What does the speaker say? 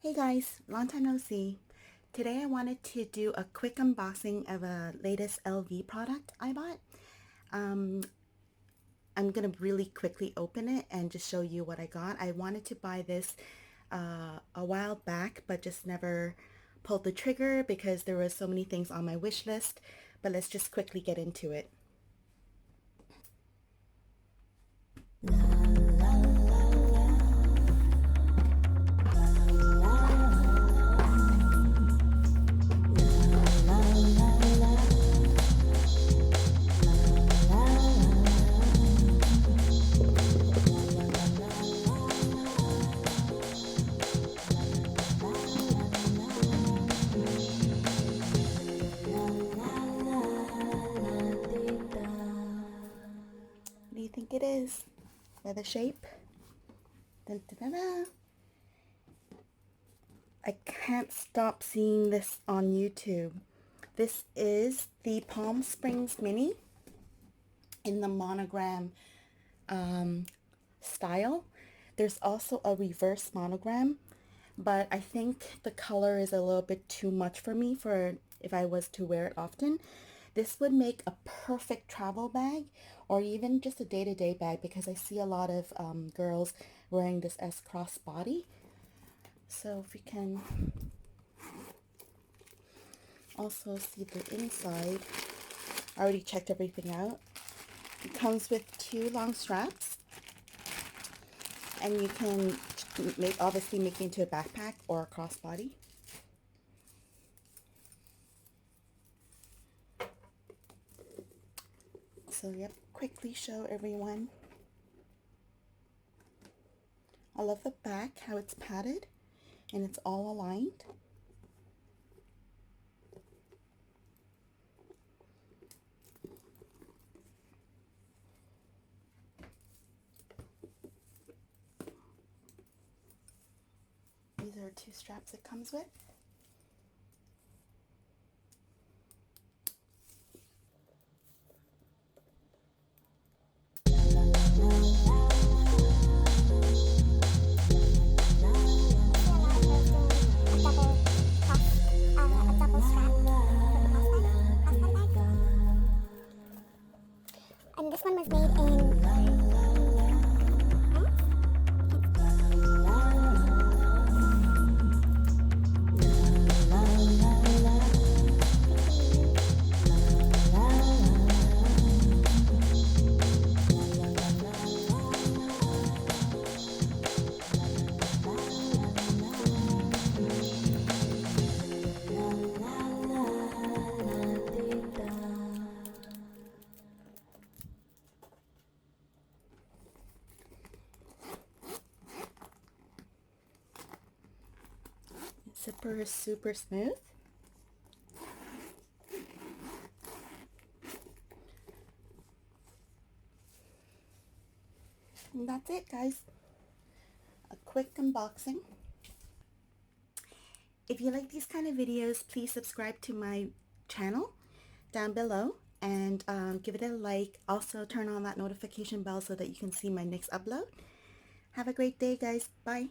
Hey guys, long time no see. Today I wanted to do a quick unboxing of a latest LV product I bought. Um, I'm gonna really quickly open it and just show you what I got. I wanted to buy this a while back, but just never pulled the trigger because there were so many things on my wish list. But let's just quickly get into it. What do you think it is? By the shape? Dun, dun, dun, dun. I can't stop seeing this on YouTube. This is the Palm Springs Mini in the monogram style. There's also a reverse monogram, but I think the color is a little bit too much for me for if I was to wear it often. This would make a perfect travel bag or even just a day-to-day bag because I see a lot of girls wearing this as crossbody. So if we can also see the inside, I already checked everything out. It comes with two long straps, and you can obviously make it into a backpack or a crossbody. So yep, quickly show everyone. I love the back, how it's padded and it's all aligned. These are two straps it comes with. And this one was made in Zipper is super smooth. And that's it, guys. A quick unboxing. If you like these kind of videos, please subscribe to my channel down below and give it a like. Also turn on that notification bell so that you can see my next upload. Have a great day, guys. Bye.